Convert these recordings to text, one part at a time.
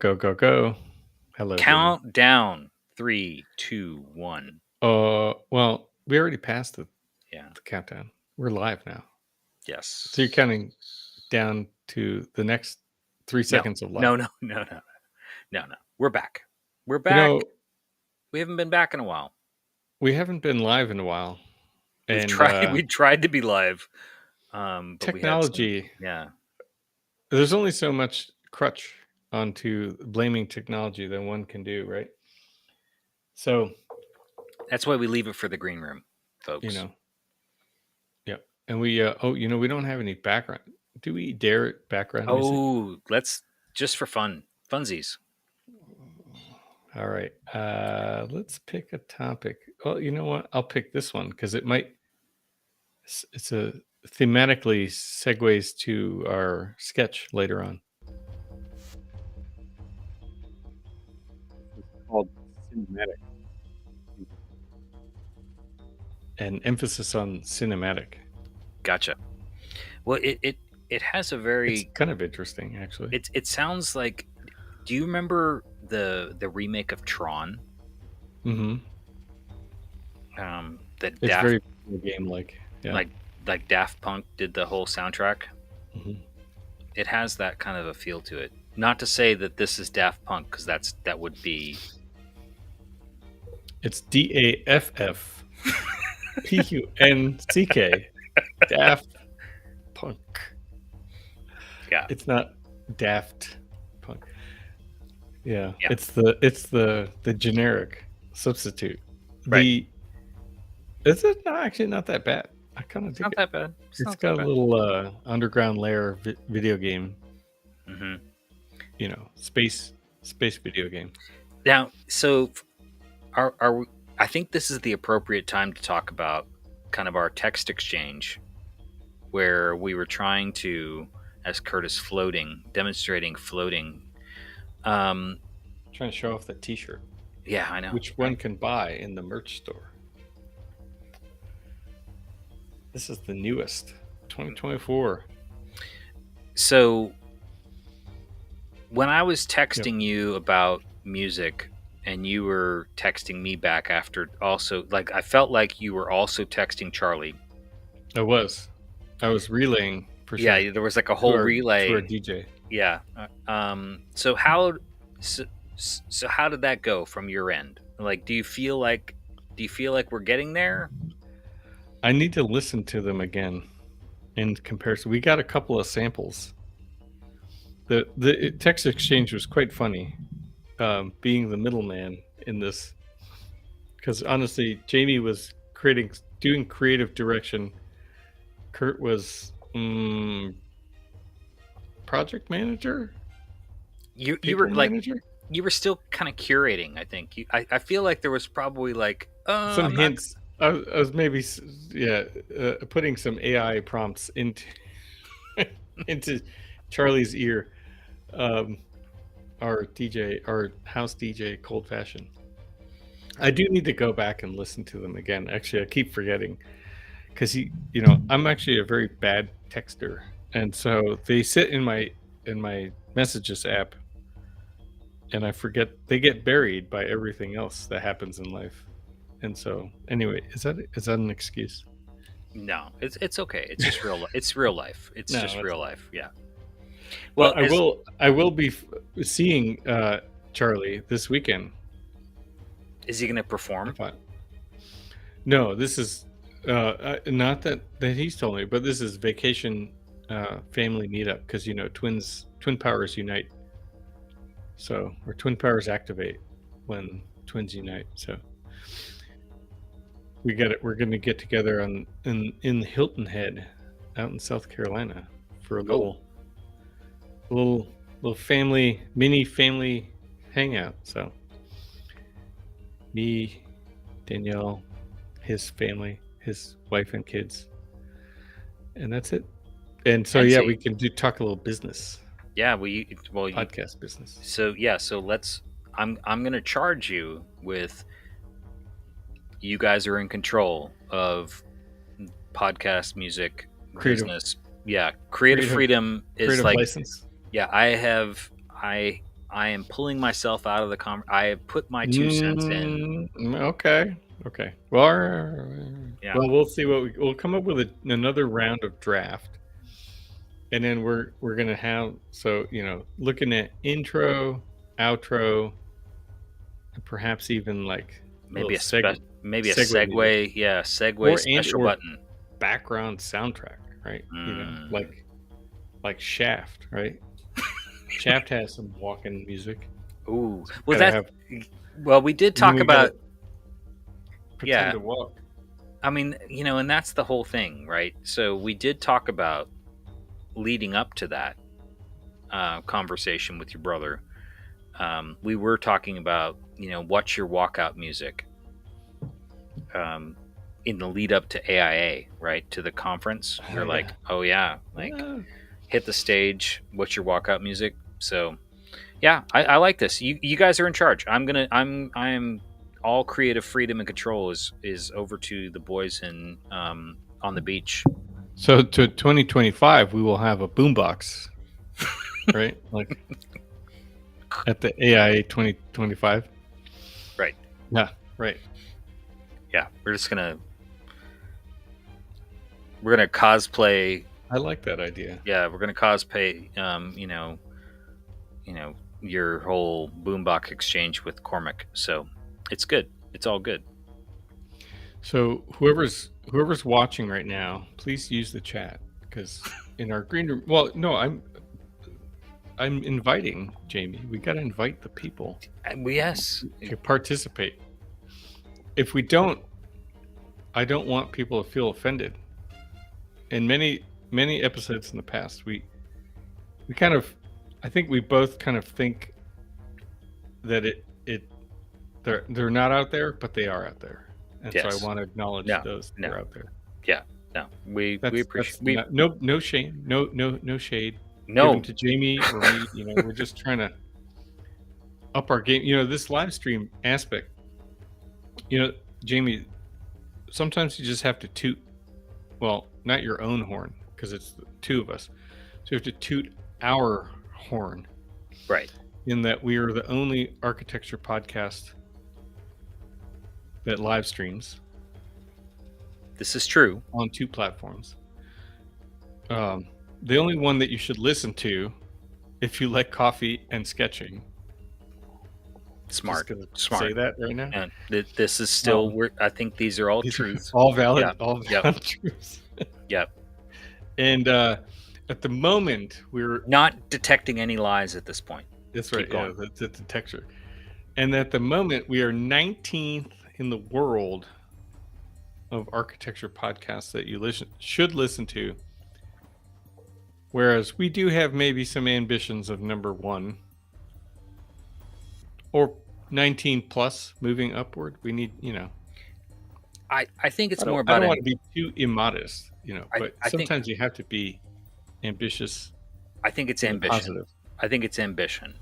go, go, go. Hello, Jamie. Count down. 3, 2, 1. Well, we already passed Yeah. the countdown. We're live now. Yes. So you're counting down to the next 3 seconds of live. No. We're back. We're You back. know, We haven't been back in a while. we haven't been live in a while. We've And tried. We tried to be live. But technology. We had some, There's only so much crutch onto blaming technology that one can do, right? So that's why we leave it for the green room, folks. Yeah. And we we don't have any background. Do we dare background music? Oh, let's just for funsies. All right. Let's pick a topic. Well, you know what? I'll pick this one because it's a thematically segues to our sketch later on. It's called cinematic. An emphasis on cinematic. Gotcha. Well, it has a very. It's kind of interesting, actually. It sounds like. Do you remember the remake of Tron? Mm-hmm. That It's very game like. Yeah. Like Daft Punk did the whole soundtrack. Mm-hmm. It has that kind of a feel to it. Not to say that this is Daft Punk, because that would be. It's DAFFPUNCK. Daft Punk. Yeah. It's not Daft Punk. Yeah. It's the generic substitute. Right. Is it actually not that bad? I kind of dig not it. that bad. It's got a little underground layer video game. Mm-hmm. Space video game. Now, so are I think this is the appropriate time to talk about kind of our text exchange, where we were trying to, as Curtis demonstrating floating. Trying to show off the T-shirt. Yeah, I know. Which one can buy in the merch store. This is the newest, 2024. So when I was texting you about music and you were texting me back after, also, like, I felt like you were also texting Charlie. I was relaying for sure. Yeah, there was like a whole relay to our DJ. Yeah. So how did that go from your end? Like, do you feel like we're getting there? I need to listen to them again in comparison. We got a couple of samples. The text exchange was quite funny, being the middleman in this, because honestly, Jamie was doing creative direction. Kurt was project manager. You were manager? Like, you were still kind of curating. I think I feel like there was probably like some hints. I was maybe putting some AI prompts into Charlie's ear. Our house DJ, Cold Fashion. I do need to go back and listen to them again. Actually, I keep forgetting because I'm actually a very bad texter, and so they sit in my messages app, and I forget. They get buried by everything else that happens in life. And so, anyway, is that an excuse? No, it's okay. It's just real. It's real life. It's just real life. Yeah. Well, I will be seeing Charlie this weekend. Is he going to perform? No, this is not that he's told me, but this is vacation family meetup because twin powers unite. So, or twin powers activate when twins unite. So. We're going to get together in Hilton Head out in South Carolina for a little mini family hangout. So me, Danielle, his family, his wife and kids, and that's it. And so we can talk a little business. Yeah, podcast business. So let's. I'm going to charge you with. You guys are in control of podcast music business. Yeah, creative freedom is creative like license. Yeah, I I am pulling myself out of the I have put my 2 cents in. Okay. Okay. Well, Yeah, well, we'll see we'll come up with another round of draft, and then we're gonna have looking at intro, outro, and perhaps even like a little maybe a segue music, segue. Yeah, segue special or button. background soundtrack, right? Mm. Like Shaft, right? Shaft has some walking music. Ooh, So we well gotta that's have, well we did and then talk we gotta about. pretend Yeah, to walk. I mean, and that's the whole thing, right? So we did talk about leading up to that conversation with your brother. We were talking about, what's your walkout music um, in the lead up to AIA, right? To the conference. We Oh are yeah. like, oh yeah, like Yeah. hit the stage. What's your walkout music? So yeah, I like this. You guys are in charge. I am all creative freedom and control is over to the boys in on the beach. So to 2025, we will have a boombox, right? Like at the AIA 2025. Right. Yeah, right. Yeah. We're gonna cosplay. I like that idea. Yeah, we're gonna cosplay. Your whole boombox exchange with Cormac. So it's good. It's all good. So whoever's watching right now, please use the chat because in our green room. Well, no, I'm inviting Jamie. We got to invite the people Yes. to participate. If we don't, I don't want people to feel offended. In many episodes in the past, we kind of, I think we both kind of think that they're not out there, but they are out there, and so I Yes. want to acknowledge No. those that No. are out there. Yeah. No. We appreciate. No shame, no shade No. given to Jamie or me. We're just trying to up our game. This live stream aspect. Jamie, sometimes you just have to toot. Well, not your own horn because it's the two of us. So you have to toot our horn. Right. In that we are the only architecture podcast that live streams. This is true. On 2 platforms. The only one that you should listen to if you like coffee and sketching. Smart. Say that right now. And this is still. I think these are all truths. All valid. Yep. All valid truths. Yep. And at the moment, we're not detecting any lies at this point. That's right. Yeah, that's the texture. And at the moment, we are 19th in the world of architecture podcasts that you should listen to. Whereas we do have maybe some ambitions of number 1 or 19 plus moving upward. We need, I think it's more about. I don't want to be too immodest, but I sometimes you have to be ambitious. I think it's ambition. Positive. I think it's ambition.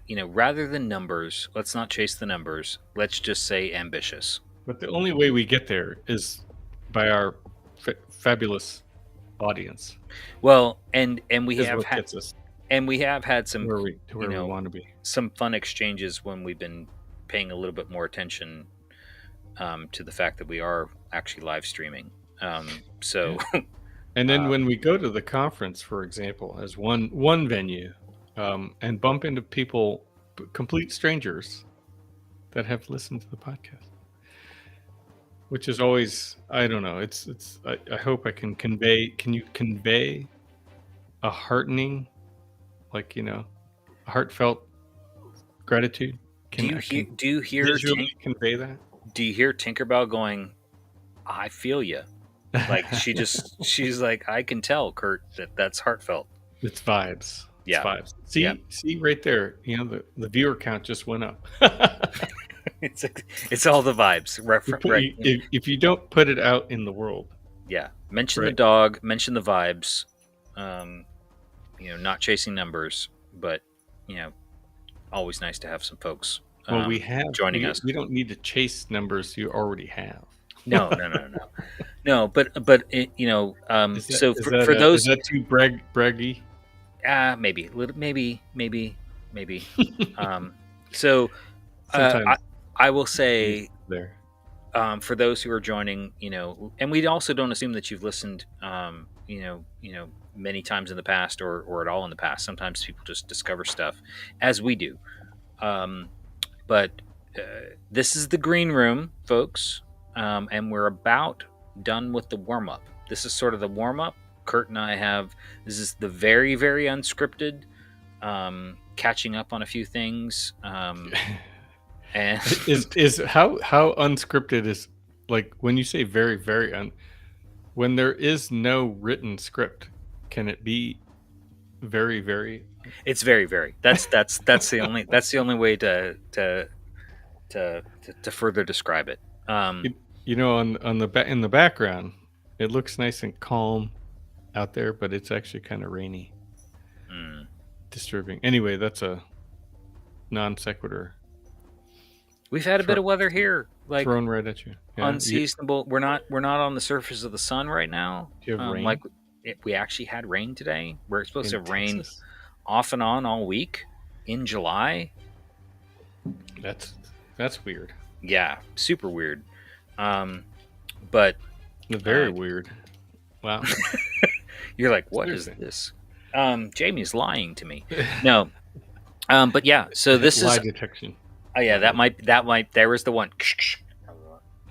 Rather than numbers, let's not chase the numbers. Let's just say ambitious. But the only way we get there is by our fabulous audience. Well, and we have had some where we want to be. Some fun exchanges when we've been paying a little bit more attention to the fact that we are actually live streaming. So, and then when we go to the conference, for example, as one venue, and bump into people, complete strangers, that have listened to the podcast, which is always, I don't know. I hope I can convey. Can you convey a heartening, like a heartfelt gratitude? Do you hear visually convey that? Do you hear Tinkerbell going, "I feel you"? Like she's like, I can tell, Kurt, that's heartfelt. It's vibes. Yeah. It's vibes. See right there. The viewer count just went up. It's all the vibes. Right. If you don't put it out in the world. Yeah. Mention the dog. Mention the vibes. Not chasing numbers, but always nice to have some folks. Well, we have joining us. We don't need to chase numbers you already have. No. But for those, is that too braggy? Maybe a little, maybe maybe. Um, so uh, I, Sometimes I will he's say, there. for those who are joining, and we also don't assume that you've listened, many times in the past or at all in the past. Sometimes people just discover stuff as we do. Um, but this is the green room, folks, and we're about done with the warm up. This is sort of the warm up. Kurt and I have this is the very very unscripted, catching up on a few things, and Is how unscripted is, like, when you say very very when there is no written script, can it be very very it's very very. That's the only way to further describe it. you, on in the background it looks nice and calm out there, but it's actually kind of rainy, Mm. disturbing. Anyway, that's a non sequitur We've had a bit thro- of weather here, like thrown right at you. Yeah, unseasonable. We're not on the surface of the sun right now. do you have Like rain we actually had rain today. We're supposed to in have rain Texas? off and on all week in July. That's that's weird. Yeah, super weird. But Very uh, weird. Wow. you're like, what is Seriously. this? Jamie's lying to me. No. But yeah, so this Lie is. detection. Oh yeah, that might. There was the one.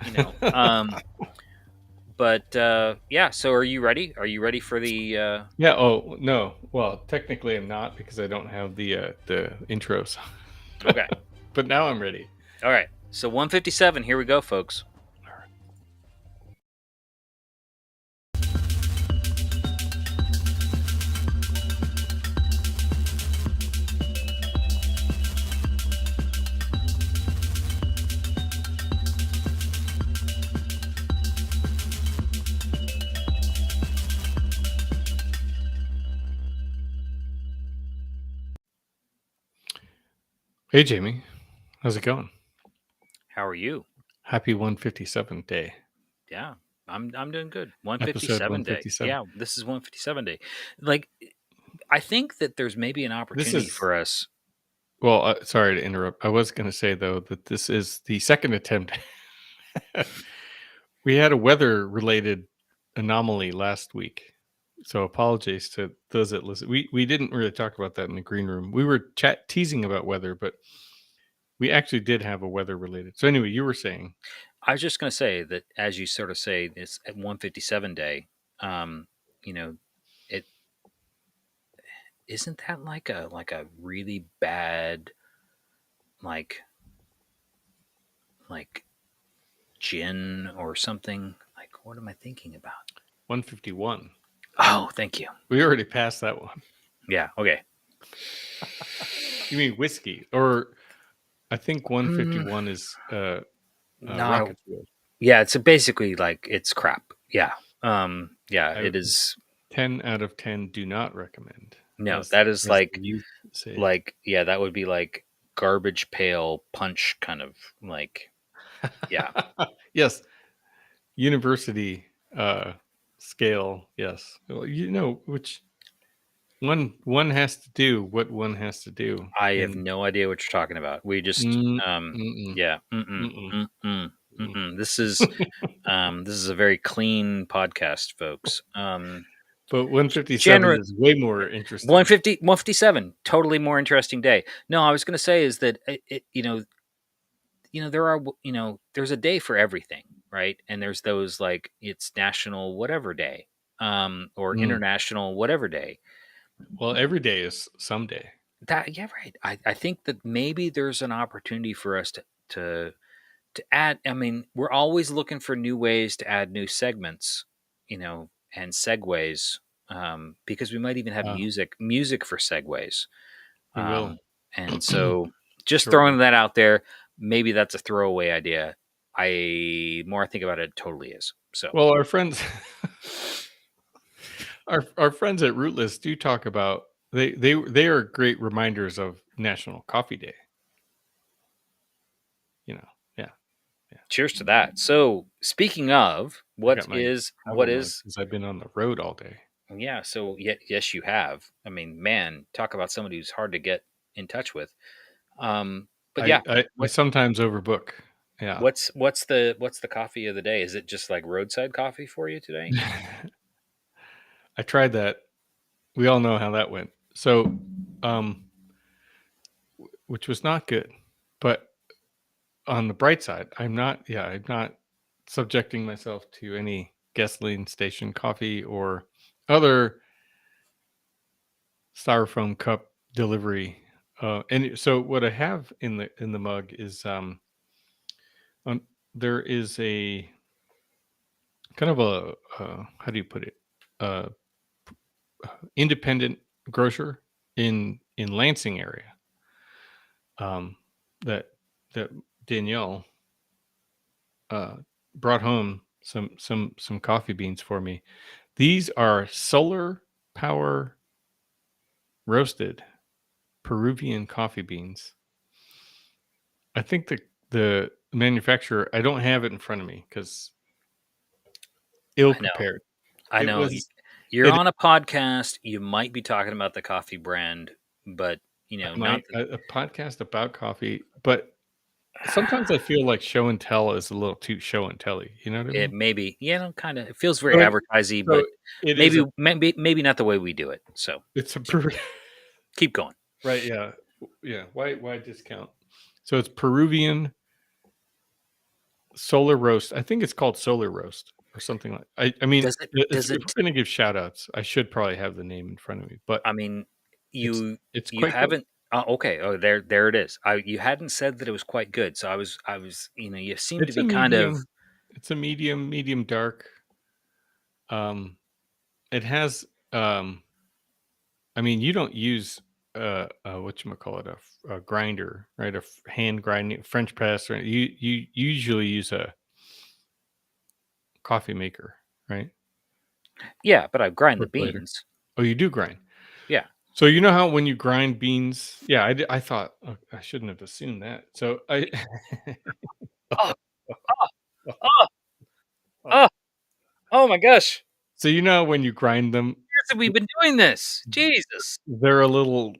You know. But yeah. So are you ready? Are you ready for the? Yeah. Oh no. Well, technically, I'm not, because I don't have the intros. Okay. But now I'm ready. All right. So 157. Here we go, folks. Hey, Jamie. How's it going? How are you? Happy 157th day. Yeah, I'm doing good. Episode 157 day. 157. Yeah, this is 157 day. Like, I think that there's maybe an This opportunity is, for us. well, sorry to interrupt. I was going to say, though, that this is the second attempt. We had a weather related anomaly last week. So apologies to those that listen. We didn't really talk about that in the green room. We were teasing about weather, but we actually did have a weather related. So anyway, you were saying, I was just going to say that, as you sort of say, it's at 157 day. You know, it isn't that like a really bad like like gin or something. Like, what am I thinking about? 151. Oh, thank you. We already passed that one. Yeah. Okay. You mean whiskey? Or I think Mm, 151 is not a, rocket fuel. yeah, it's basically like it's crap. Yeah. Yeah, I, it is. 10 out of 10 do not recommend, No, as that is as the youth say. yeah, that would be like garbage pail punch kind of like, yeah. Yes, university scale. Yes, well, which one has to do what one has to do. I have And no idea what you're talking about. We just mm, mm-mm, yeah, mm-mm, mm-mm, mm-mm, mm-mm. mm-mm. This is a very clean podcast, folks. But 157 General is way more interesting. 150 157, totally more interesting day. No, I was going to say is that there are, there's a day for everything, right? And there's those, like, it's national whatever day, or Mm. international whatever day. Well, every day is someday. That, yeah, right. I think that maybe there's an opportunity for us to add. I mean, we're always looking for new ways to add new segments, and segues, because we might even have Uh, music for segues. we will Um, and so, just throwing shortly. that out there, maybe that's a throwaway idea. More I think about it, it totally is. So, Well, our friends, our friends at Rootless do talk about, they are great reminders of National Coffee Day. Yeah, yeah. cheers to that. So, speaking of I what got my is travel what mug is because I've been on the road all day. yeah. So, yes, you have. I mean, man, talk about somebody who's hard to get in touch with. Um, but I yeah, I what sometimes overbook. Yeah. what's the coffee of the day? Is it just like roadside coffee for you today? I tried that. We all know how that went. So, um, which was not good. But on the bright side, I'm not subjecting myself to any gasoline station coffee or other styrofoam cup delivery. So what I have in the mug is um, there is a kind of a how do you put it? Uh, independent grocer in Lansing area, um, that that Danielle uh, brought home some coffee beans for me. These are solar power roasted Peruvian coffee beans. I think the manufacturer, I don't have it in front of me because ill I know. prepared. I It know. was You're it on a podcast. You might be talking about the coffee brand, but my not the. a podcast about coffee, but sometimes I feel like show and tell is a little too show and telly. You know what I It mean? maybe, kind of. It feels very So it, advertising, so but it is maybe, a maybe not the way we do it. So it's a keep Peru- keep going. right, yeah, yeah. Why discount? So it's Peruvian solar roast. I think it's called solar roast or something like. I mean, Does it? it's, Does if we're it? gonna give shout outs, I should probably have the name in front of me, but I mean, it's you it's you quite good. haven't. Okay. Oh, there it is. You hadn't said that it was quite good, so I was. You seem to It's a be kind of. medium. It's a medium dark. Um, it has. I mean, you don't use what you call it, a grinder, right? Hand grinding French press, or you usually use a coffee maker, right? Yeah, but I grind the Percolator. beans. Oh, you do grind. Yeah. So you know how when you grind beans, yeah, I thought, oh, I shouldn't have assumed that. So I, Oh, oh, oh, oh, oh my gosh! so you know when you grind them, Years have we been doing this? Jesus. they're a little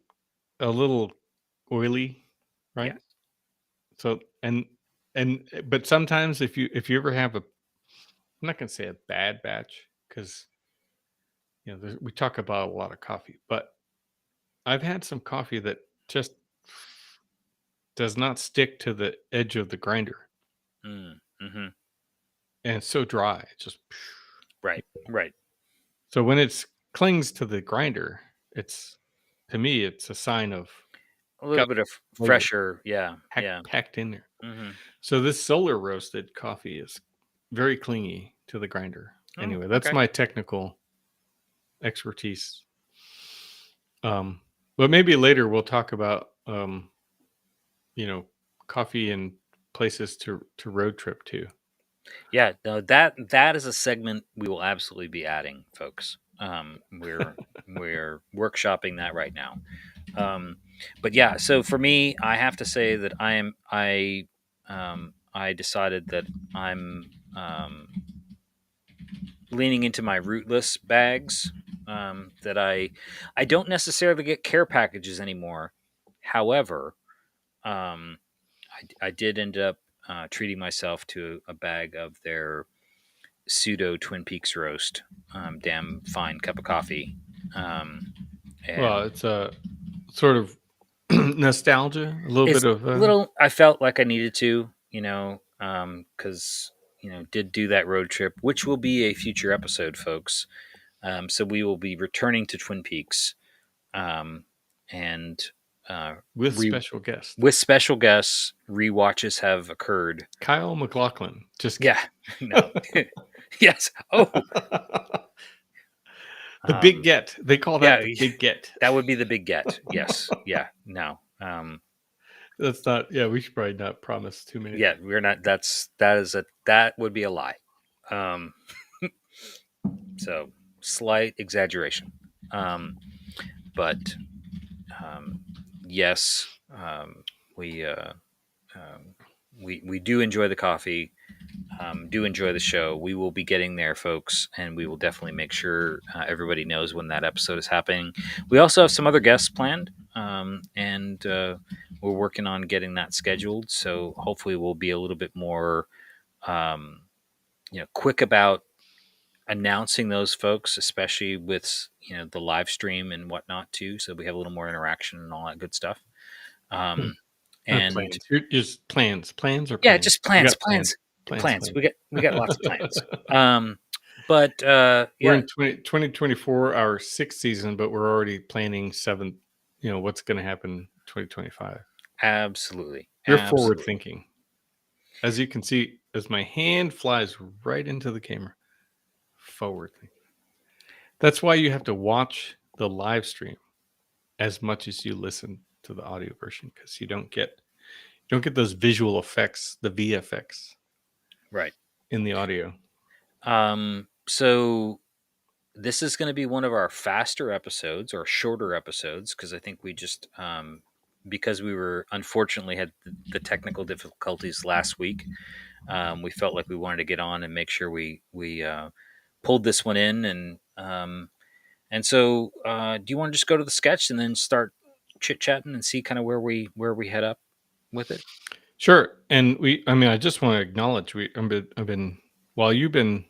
oily, right? Yes. So but sometimes if you ever have I'm not gonna say a bad batch because we talk about a lot of coffee, but I've had some coffee that just does not stick to the edge of the grinder, Mm-hmm. and it's so dry. It's just Right. Right. so when it's clings to the grinder, it's to me it's a sign of A little got bit of flavor fresher. Yeah. Yeah. packed in there. Mm-hmm. So this solar roasted coffee is very clingy to the grinder. Oh, Anyway, that's okay. my technical expertise. But maybe later we'll talk about you know, coffee and places to road trip to. Yeah. No, that is a segment we will absolutely be adding, folks. We're workshopping that right now. Um, but yeah, so for me, I have to say that I decided that I'm leaning into my rootless bags. That I don't necessarily get care packages anymore. However, um, I did end up treating myself to a bag of their pseudo Twin Peaks roast. Damn fine cup of coffee. Um, Well, and it's a sort of nostalgia, a little bit it's of little. I felt like I needed to, because did do that road trip, which will be a future episode, folks. So we will be returning to Twin Peaks, um, and with re special guest with special guests. Rewatches have occurred. Kyle McLaughlin. Just Yeah, kidding. no, yes. Oh, The big um, get. They call yeah, that the big get. that would be the big get. Yes, yeah, no, That's not. Yeah, we should probably not promise too many. yeah, we're not. That would be a lie. Um, so slight exaggeration, but um, yes, we. We do enjoy the coffee, do enjoy the show. We will be getting there, folks, and we will definitely make sure everybody knows when that episode is happening. We also have some other guests planned. and we're working on getting that scheduled. So hopefully, we'll be a little bit more, um, quick about announcing those folks, especially with the live stream and whatnot too. So we have a little more interaction and all that good stuff. Hmm. Um, and Plans. You're just plans or yeah, plans. just You plans, got plans, plans. plans. We got lots of plans. But We're yeah, in 2024, our sixth season, but we're already planning seventh. What's going to happen 2025. absolutely, You're forward absolutely. thinking, as you can see, as my hand flies right into the camera. Forward thinking. That's why you have to watch the live stream as much as you listen to the audio version, because you don't get those visual effects, the VFX Right. in the audio. So this is going to be one of our faster episodes or shorter episodes because I think we just because we were unfortunately had the technical difficulties last week. We felt like we wanted to get on and make sure we pulled this one in, and so do you want to just go to the sketch and then start chit chatting and see kind of where we head up with it? Sure. And I just want to acknowledge I've been while you've been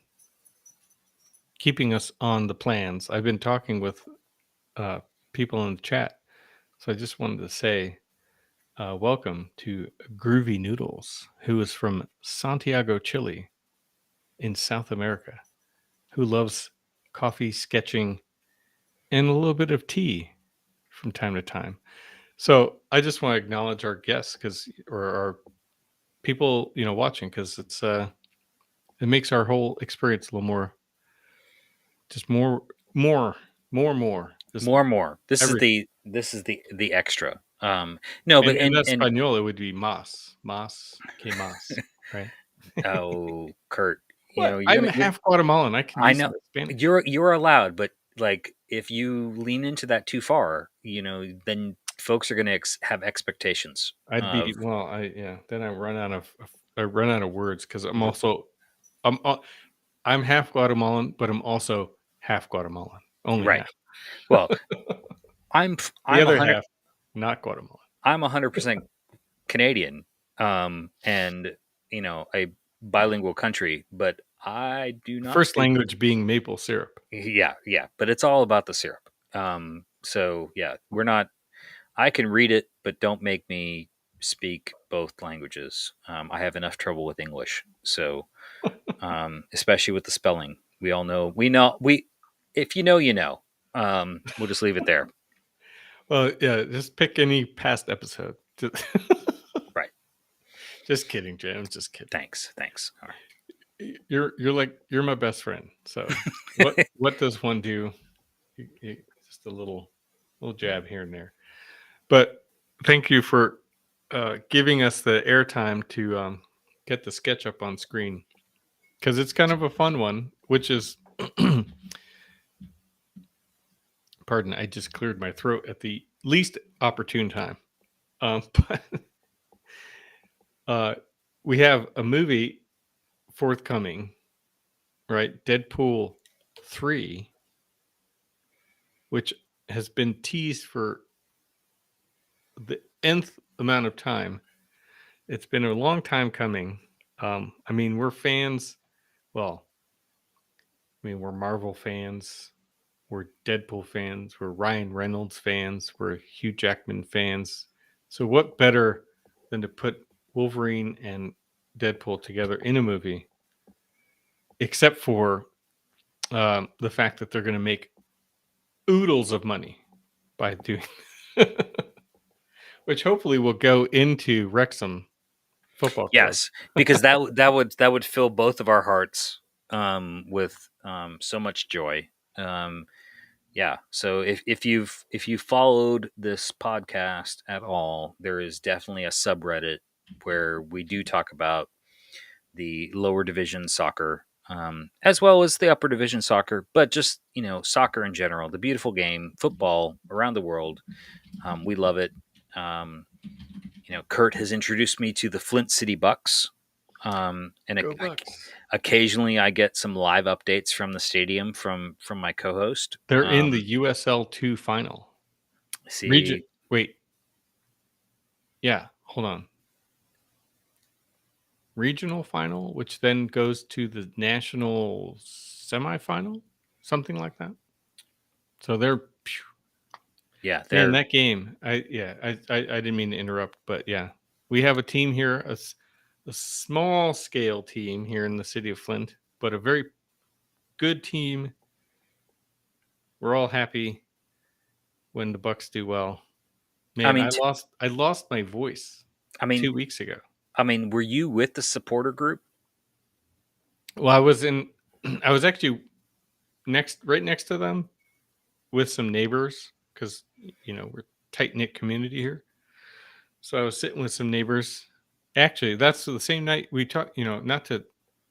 keeping us on the plans, I've been talking with uh, people in the chat. So I just wanted to say welcome to Groovy Noodles, who is from Santiago, Chile, in South America, who loves coffee, sketching, and a little bit of tea from time to time. So I just want to acknowledge our guests or our people, watching, because it makes our whole experience a little more, just more, more, just More and more. This is everything. the extra. No, And but in and Espanol, it would be más, que más, right? oh, Kurt, What? you're I'm gonna. half Guatemalan. I can I use know my Spanish. you're allowed, but like if you lean into that too far, then folks are going to have expectations I'd of be well. Yeah. Then I run out of words, because r- I'm half Guatemalan, but I'm also half Guatemalan. Only right. half. Well, I'm The I'm a other hundred half, not Guatemalan. I'm 100% Canadian, and a bilingual country, but I do not First speak. language being maple syrup. Yeah, yeah, but it's all about the syrup. So yeah, we're not. I can read it, but don't make me speak both languages. I have enough trouble with English, so especially with the spelling. We all know. We know. We If you know, you know. We'll just leave it there. Well, yeah. Just pick any past episode. Just, Right. just kidding, James. Just kidding. Thanks. Thanks. All You're my best friend. So right. what does one do? Just a little jab here and there. But thank you for giving us the airtime to get the sketch up on screen, because it's kind of a fun one. Which is, pardon, I just cleared my throat at the least opportune time. But uh, we have a movie forthcoming, right? Deadpool 3, which has been teased for the nth amount of time. It's been a long time coming. We're fans. Well, we're Marvel fans. We're Deadpool fans. We're Ryan Reynolds fans. We're Hugh Jackman fans. So what better than to put Wolverine and Deadpool together in a movie, except for the fact that they're going to make oodles of money by doing, which hopefully will go into Wrexham Football Club. Yes, because that would fill both of our hearts with so much joy. Um, yeah. So if you followed this podcast at all, there is definitely a subreddit where we do talk about the lower division soccer, as well as the upper division soccer, but just soccer in general, the beautiful game, football around the world. We love it. Um, Kurt has introduced me to the Flint City Bucks, and Go Bucks! occasionally I get some live updates from the stadium from my co-host. They're in the USL 2 final. See, Wait, yeah, hold on. Regional final, which then goes to the national semifinal, something like that. So they're Yeah, man, they're. that game. I didn't mean to interrupt, but yeah, we have a team here, a small scale team here in the city of Flint, but a very good team. We're all happy when the Bucks do well. I Man, mean, I lost my voice I mean, 2 weeks ago. I mean, were you with the supporter group? Well, I was in. I was actually right next to them with some neighbors because we're tight knit community here. So I was sitting with some neighbors. Actually, that's the same night we talked. Not to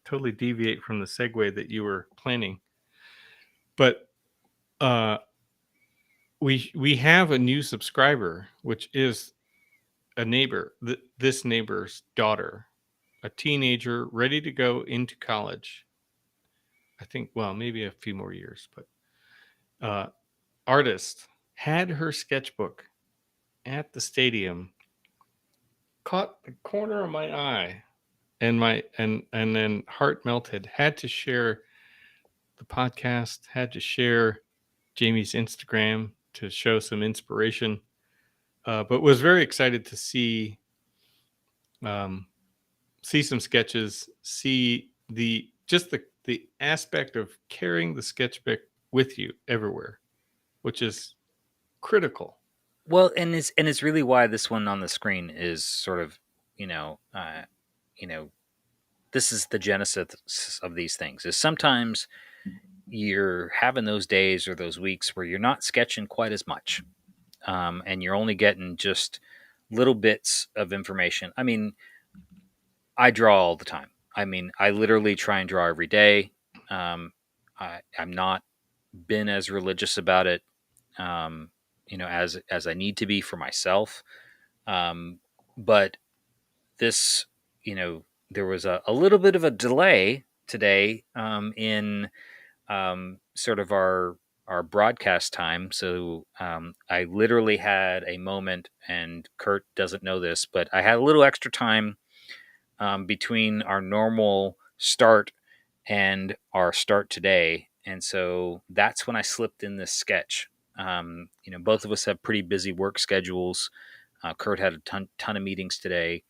totally deviate from the segue that you were planning, but uh, we have a new subscriber, which is a neighbor. This neighbor's daughter, a teenager ready to go into college. I think, well, maybe a few more years, but artist had her sketchbook at the stadium, caught the corner of my eye, and then heart melted. Had to share the podcast, had to share Jamie's Instagram to show some inspiration, but was very excited to um, see some sketches, see the aspect of carrying the sketchbook with you everywhere, which is critical. Well, and it's really why this one on the screen is sort of, you know, uh, you know, this is the genesis of these things. Is sometimes you're having those days or those weeks where you're not sketching quite as much, and you're only getting just little bits of information. I mean, I draw all the time. I mean, I literally try and draw every day. I'm not been as religious about it, um, as I need to be for myself. Um, but this, you know, there was a little bit of a delay today, in sort of our broadcast time. So I literally had a moment, and Kurt doesn't know this, but I had a little extra time between our normal start and our start today. And so that's when I slipped in this sketch. Both of us have pretty busy work schedules. Kurt had a ton of meetings today,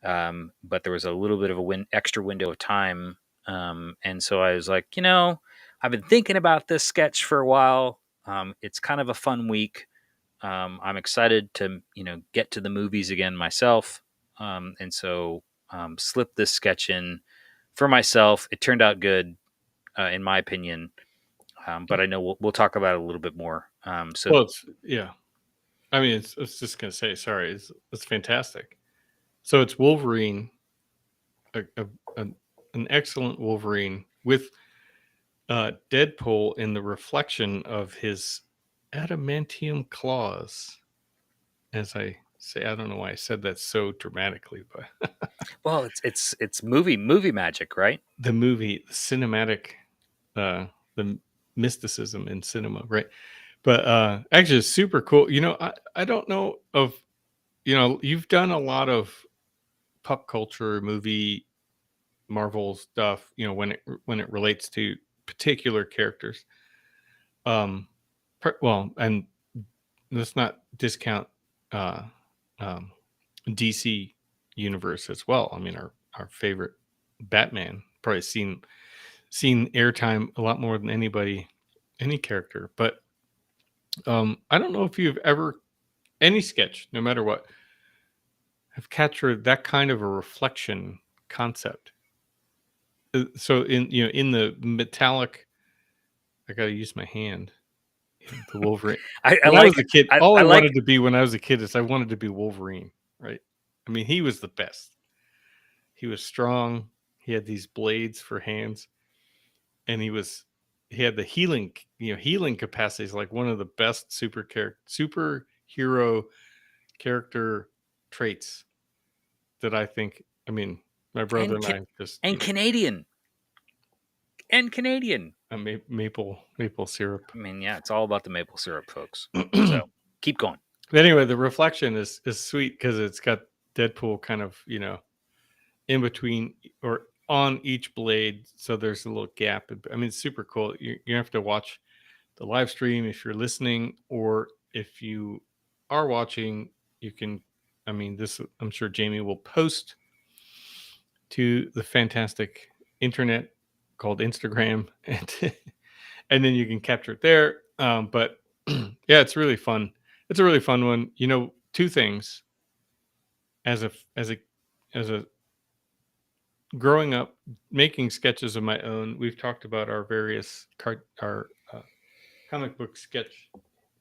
but there was a little bit of a extra window of time. And so I was like, I've been thinking about this sketch for a while. It's kind of a fun week. I'm excited to, get to the movies again myself. And so slip this sketch in for myself. It turned out good, in my opinion. But I know we'll talk about it a little bit more. So Well, it's yeah. I mean, it's just gonna say sorry. It's fantastic. So it's Wolverine, a an excellent Wolverine with Deadpool in the reflection of his adamantium claws. As I say, I don't know why I said that so dramatically, but well, it's movie magic, right? the movie, the cinematic, the mysticism in cinema, right? But actually, it's super cool. I don't know of you've done a lot of pop culture, movie, Marvel stuff. When it relates to particular characters. Um, well, and let's not discount uh, um, DC universe as well. I mean, our favorite Batman probably seen airtime a lot more than any character. But I don't know if you've ever any sketch, no matter what, have captured that kind of a reflection concept. So in the metallic, I got to use my hand. The Wolverine. I When I was like a kid, I, all I I like wanted to be when I was a kid is I wanted to be Wolverine, right? I mean, he was the best. He was strong. He had these blades for hands, and he had the healing capacities, like one of the best superhero character traits that I think. I mean, my brother and and can, I just and Canadian and Canadian. maple syrup. I mean, yeah, it's all about the maple syrup, folks. So keep going. But anyway, the reflection is sweet because it's got Deadpool kind of, in between or on each blade, so there's a little gap. I mean, it's super cool. You have to watch the live stream if you're listening, or if you are watching, you can. I mean, this I'm sure Jamie will post to the fantastic internet called Instagram, and then you can capture it there. But yeah, it's really fun. It's a really fun one. Two things as a as a as a growing up making sketches of my own. We've talked about our various our comic book sketch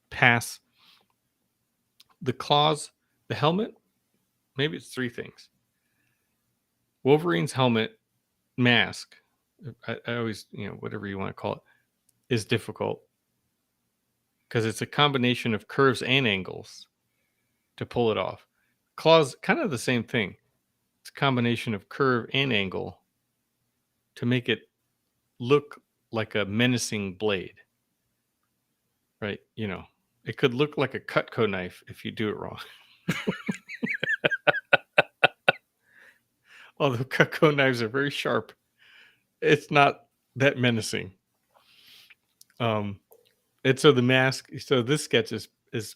paths. The claws, the helmet. Maybe it's three things. Wolverine's helmet, mask. I always, whatever you want to call it, is difficult because it's a combination of curves and angles to pull it off. Claws, kind of the same thing. It's a combination of curve and angle to make it look like a menacing blade, right? It could look like a Cutco knife if you do it wrong. Although Cutco knives are very sharp, it's not that menacing. And so the mask, so this sketch is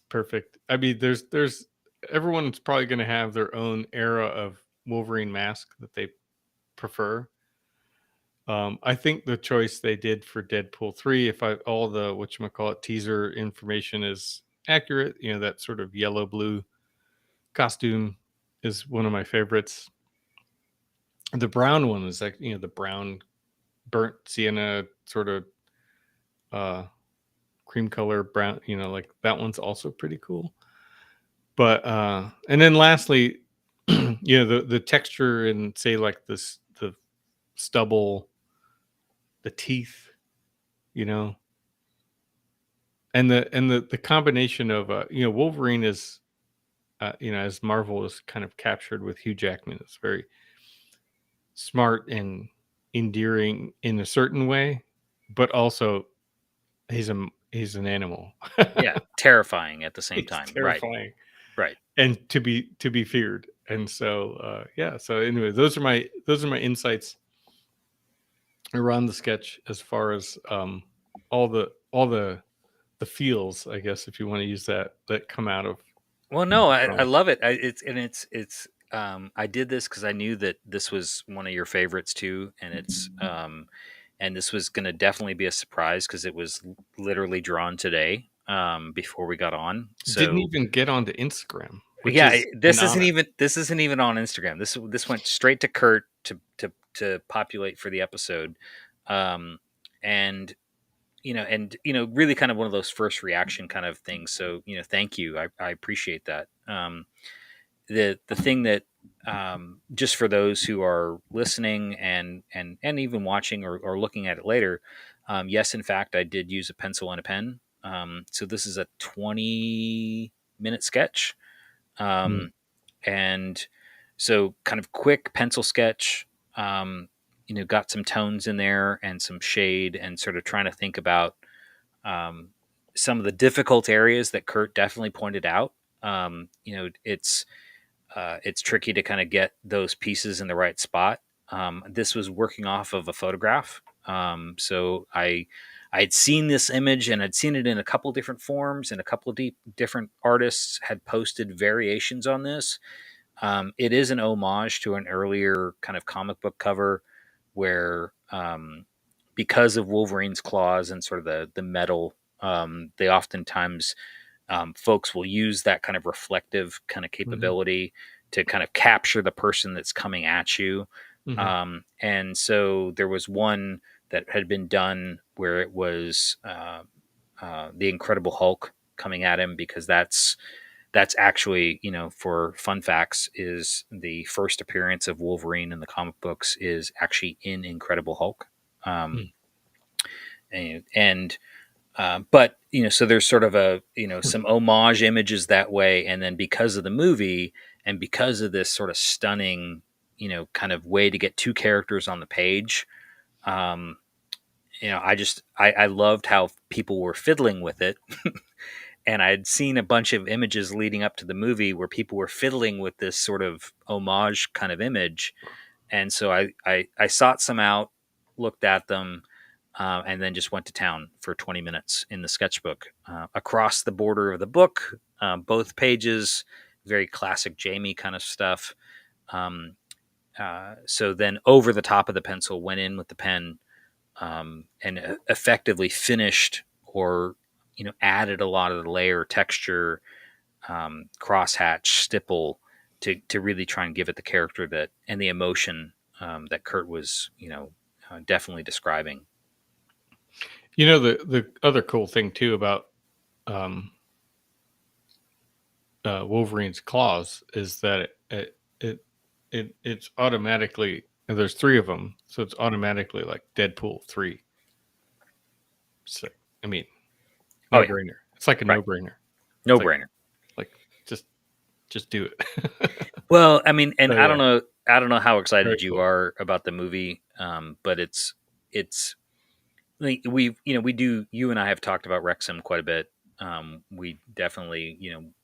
perfect. I mean, there's everyone's probably going to have their own era of Wolverine mask that they prefer. I think the choice they did for Deadpool 3, if all the whatchamacallit teaser information is accurate, that sort of yellow blue costume is one of my favorites. The brown one is like, the brown burnt sienna sort of uh cream color brown, like that one's also pretty cool. But and then lastly, the texture and say like the stubble, the teeth, you know, and the combination of Wolverine is as Marvel is kind of captured with Hugh Jackman. It's very smart and endearing in a certain way, but also he's an animal. Yeah, terrifying at the same He's time. Right, terrifying right. and to be feared. And so yeah. So anyway, those are my insights around the sketch as far as all the feels, I guess, if you want to use that come out of Well, no, I from. love it. It's. I did this because I knew that this was one of your favorites too, and this was going to definitely be a surprise because it was literally drawn today, before we got on. Didn't So even get onto Instagram, which yeah, is an this isn't honor. even on Instagram. This went straight to Kurt to populate for the episode, and really kind of one of those first reaction kind of things. So thank you. I appreciate that. The thing that, just for those who are listening and even watching or looking at it later, yes, in fact, I did use a pencil and a pen. So this is a 20-minute sketch, Mm. and so kind of quick pencil sketch. Got some tones in there and some shade, and sort of trying to think about, um, some of the difficult areas that Kurt definitely pointed out. It's tricky to kind of get those pieces in the right spot. This was working off of a photograph, so I had seen this image and I'd seen it in a couple different forms, and a couple of different artists had posted variations on this. It is an homage to an earlier kind of comic book cover where, because of Wolverine's claws and sort of the metal, they oftentimes, folks will use that kind of reflective kind of Hmm. capability to kind of capture the person that's coming at you. Hmm. And so there was one that had been done where it was, the Incredible Hulk coming at him, because that's actually, for fun facts, is the first appearance of Wolverine in the comic books is actually in Incredible Hulk. Um, and but so there's sort of a, some homage images that way, and then because of the movie and because of this sort of stunning, kind of way to get two characters on the page, um, I loved how people were fiddling with it. and I'd seen a bunch of images leading up to the movie where people were fiddling with this sort of homage kind of image, and so I sought some out, looked at them, and then just went to town for 20 minutes in the sketchbook across the border of the book, both pages, very classic Jamie kind of stuff. Um, so then over the top of the pencil, went in with the pen, and effectively finished, or added a lot of the layer texture, crosshatch, stipple, to really try and give it the character that and the emotion that Kurt was definitely describing. The other cool thing too about um, Wolverine's claws is that it's automatically, and there's three of them, so it's automatically like Deadpool 3. So I mean, Oh no yeah, brainer. It's like a right, no brainer. no It's like brainer. like just just do it. Well, I mean, and So yeah, I don't know how very excited you cool. are about the movie, but it's like we do. You and I have talked about Wrexham quite a bit. We definitely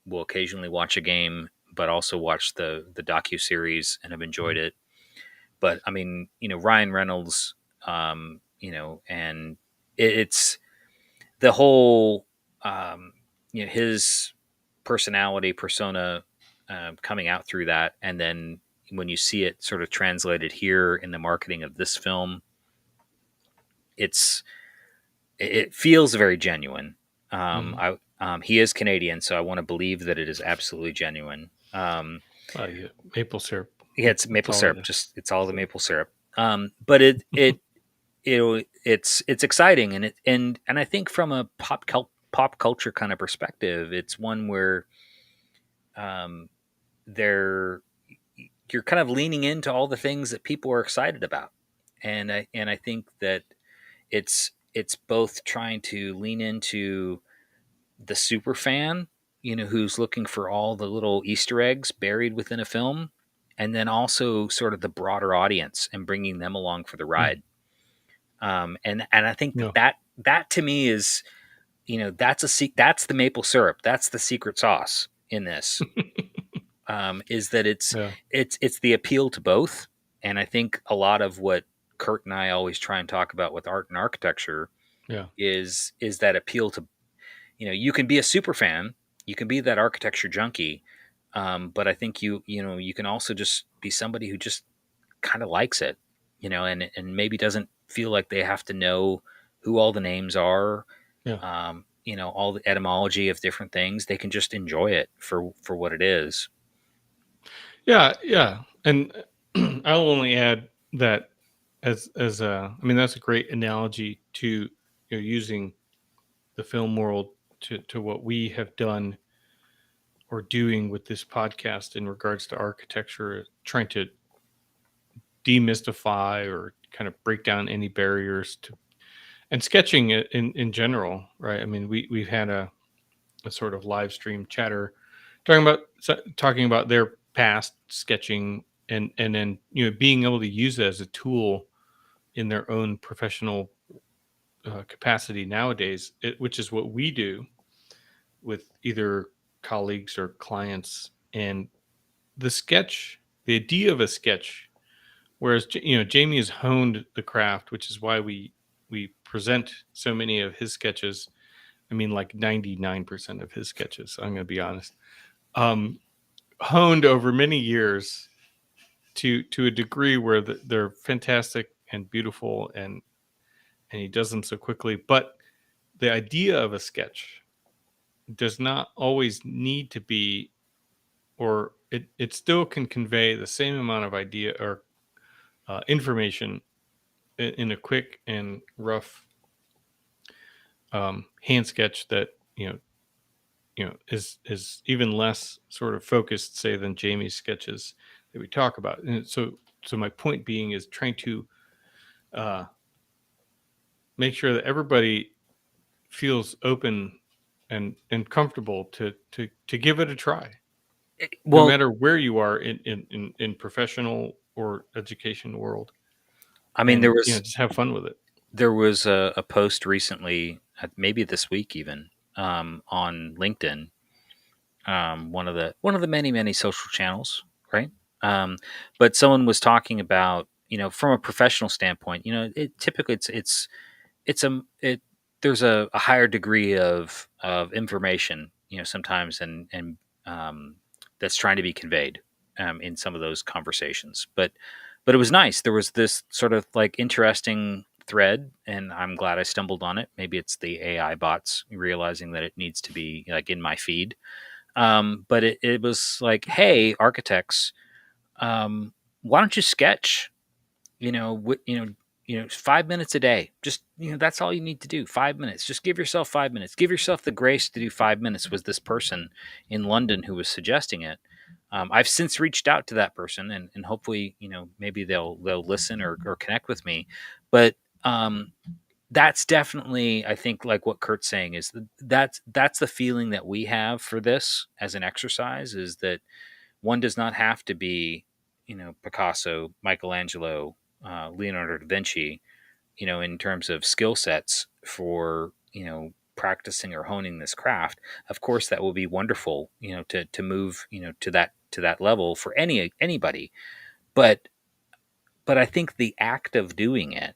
will occasionally watch a game, but also watch the docu series and have enjoyed Mhm. it. But I mean, Ryan Reynolds, and it's the whole, his personality persona coming out through that, and then when you see it sort of translated here in the marketing of this film, it's it feels very genuine. Mhm. He is Canadian, so I want to believe that it is absolutely genuine. Well, yeah, maple syrup. Yeah, it's That's maple all it syrup. is. Just it's all the So, maple syrup. But it's exciting, and I think from a pop culture kind of perspective, it's one where um, they're you're kind of leaning into all the things that people are excited about, and I think that it's both trying to lean into the super fan, who's looking for all the little Easter eggs buried within a film, and then also sort of the broader audience and bringing them along for the mm, ride. And I think no. that to me is, that's the maple syrup, that's the secret sauce in this. Is that Yeah, it's the appeal to both, and I think a lot of what Kurt and I always try and talk about with art and architecture yeah, is that appeal to, you can be a super fan, you can be that architecture junkie, but I think you can also just be somebody who just kind of likes it, and maybe doesn't feel like they have to know who all the names are, yeah, all the etymology of different things. They can just enjoy it for what it is. yeah, yeah. And I'll only add that as I mean, that's a great analogy to using the film world to what we have done or doing with this podcast in regards to architecture, trying to demystify or kind of break down any barriers to and sketching it in general, right? I mean, we've had a sort of live stream chatter talking about their past sketching and then being able to use it as a tool in their own professional capacity nowadays, which is what we do with either colleagues or clients. And the idea of a sketch, whereas Jamie has honed the craft, which is why we present so many of his sketches. I mean, like 99% of his sketches, I'm going to be honest, um, honed over many years to a degree where they're fantastic and beautiful, and he does them so quickly. But the idea of a sketch does not always need to be, or it still can convey the same amount of idea or information in a quick and rough hand sketch that is even less sort of focused, say, than Jamie's sketches that we talk about. And so my point being is trying to uh, make sure that everybody feels open and comfortable to give it a try, no Well, matter where you are in professional or education world, I mean, and just have fun with it. there was a post recently, maybe this week even, on LinkedIn, one of the many social channels, right? Um, but someone was talking about, from a professional standpoint, typically it's a it there's a higher degree of information, sometimes, and that's trying to be conveyed in some of those conversations. But it was nice. There was this sort of like interesting thread, and I'm glad I stumbled on it. Maybe it's the AI bots realizing that it needs to be like in my feed. But it was like, hey, architects, um, why don't you sketch? you know, w- you know, 5 minutes a day. Just, that's all you need to do. 5 minutes. Just give yourself 5 minutes. Give yourself the grace to do 5 minutes. Was this person in London who was suggesting it? I've since reached out to that person, and hopefully, maybe they'll listen or connect with me. But that's definitely, I think, like what Kurt's saying is that's the feeling that we have for this as an exercise, is that one does not have to be, Picasso, Michelangelo, Leonardo da Vinci, in terms of skill sets for, practicing or honing this craft. Of course, that will be wonderful, to move, to that level for anybody. But I think the act of doing it,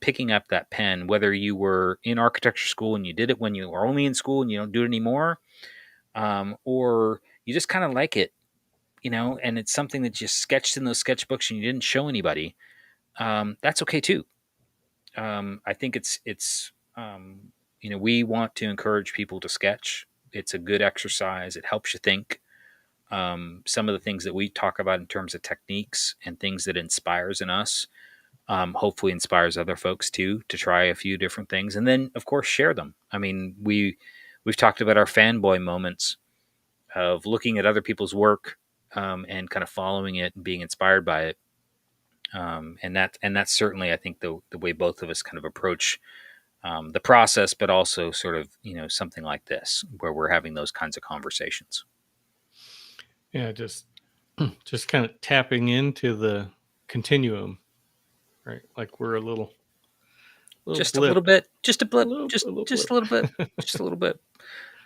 picking up that pen, whether you were in architecture school and you did it when you were only in school and you don't do it anymore, or you just kind of like it, and it's something that you sketched in those sketchbooks and you didn't show anybody, that's okay too. I think we want to encourage people to sketch. It's a good exercise. It helps you think. Some of the things that we talk about in terms of techniques and things that inspires in us, hopefully inspires other folks too, to try a few different things, and then of course share them. I mean, we've talked about our fanboy moments of looking at other people's work, and kind of following it and being inspired by it. And that's certainly, I think, the way both of us kind of approach the process, but also sort of, something like this where we're having those kinds of conversations. Yeah, just kind of tapping into the continuum, right? Like we're a little Just a little blip, bit, just a a blip, little just a little just a blip. little bit, just a little bit.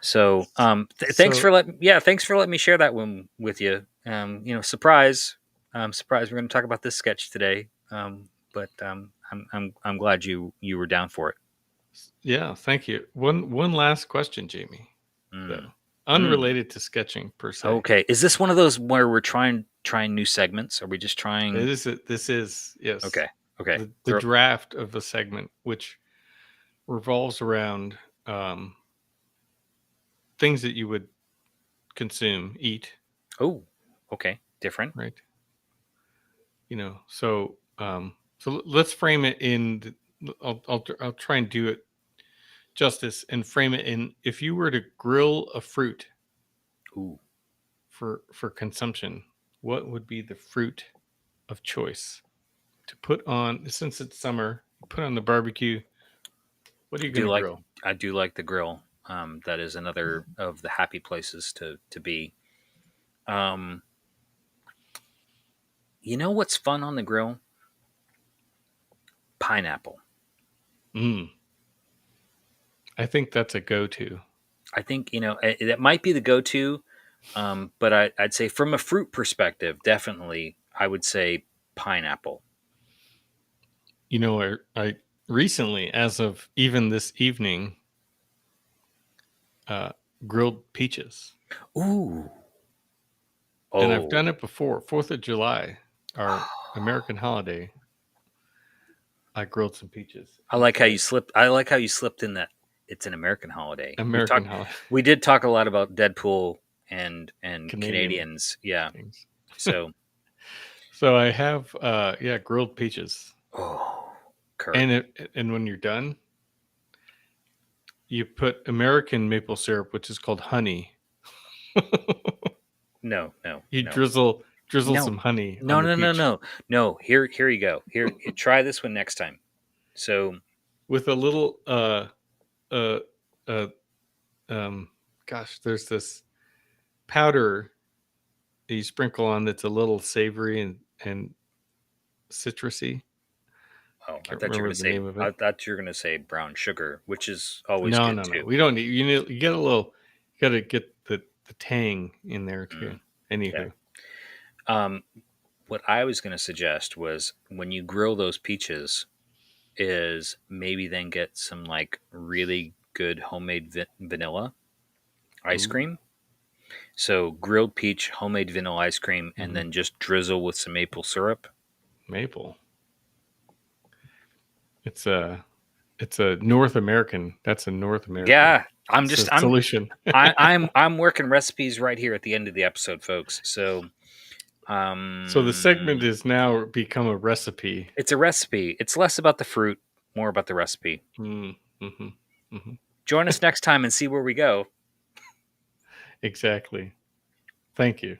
So, So thanks for letting me share that one with you. Surprise, surprise. We're going to talk about this sketch today. But I'm glad you were down for it. yeah, thank you. One last question, Jamie, Mm. though, Mm. unrelated to sketching per se. Okay, is this one of those where we're trying new segments? Are we just trying? This is, yes, Okay, okay. the draft of a segment which revolves around things that you would consume, eat, Oh, okay, different. right? So let's frame it in. I'll try and do it justice and frame it in. If you were to grill a fruit Ooh, for consumption, what would be the fruit of choice to put on? Since it's summer, put on the barbecue. What are you I going do to like grill? I do like the grill. That is another of the happy places to be. Um, you know what's fun on the grill? Pineapple. Mm, I think that's a go-to. I think, that might be the go-to, but I'd say from a fruit perspective, definitely I would say pineapple. I recently, as of even this evening, uh, grilled peaches, Ooh, and I've oh, done it before. 4th of July, our American holiday. I grilled some peaches. I like how you slipped. I like how you slipped in that it's an American holiday. American holiday, We did talk a lot about Deadpool and Canadian Canadians. Yeah. things. So, So I have, yeah, grilled peaches, oh, Kurt, and when you're done, you put American maple syrup, which is called honey. no, no, You no, drizzle no, some honey on no, the no, no, peach no, no. Here you go. Here, try this one next time. So, with a little uh uh um gosh, there's this powder that you sprinkle on that's a little savory and citrusy. Oh, I Can't thought you were remember going to the say. name of I it. thought you were going to say brown sugar, which is always No, good no, no. too. We don't need. You get a little. You got to get the tang in there too. Mm, okay. Anywho, Um, what I was going to suggest was when you grill those peaches, is maybe then get some like really good homemade vanilla ice ooh, cream. So grilled peach, homemade vanilla ice cream, and hmm then just drizzle with some maple syrup. maple. It's a North American. That's a North American Yeah, I'm just solution. I'm working recipes right here at the end of the episode, folks. So So the segment um, is now become a recipe. it's a recipe. It's less about the fruit, more about the recipe. Mm, hmm hmm Join us next time and see where we go. Exactly. Thank you.